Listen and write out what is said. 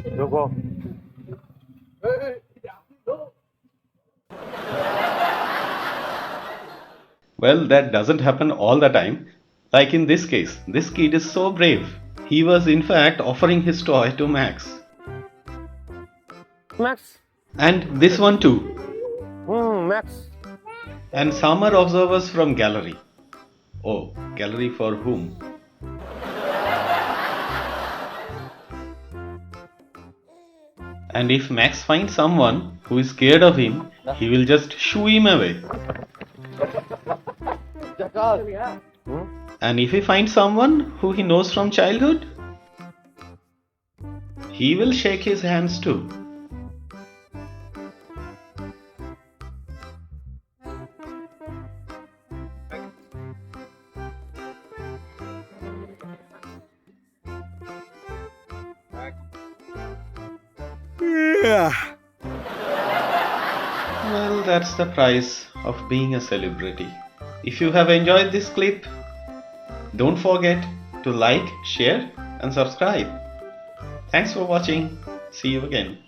रुको। Well, that doesn't happen all the time. Like in this case, this kid is so brave. He was in fact offering his toy to Max. Max. And this one too. Max. And summer observers from gallery. Oh, gallery for whom? And if Max finds someone who is scared of him, he will just shoo him away. And if he finds someone who he knows from childhood, he will shake his hands too. Well, that's the price of being a celebrity. If you have enjoyed this clip, don't forget to like, share, and subscribe. Thanks for watching. See you again.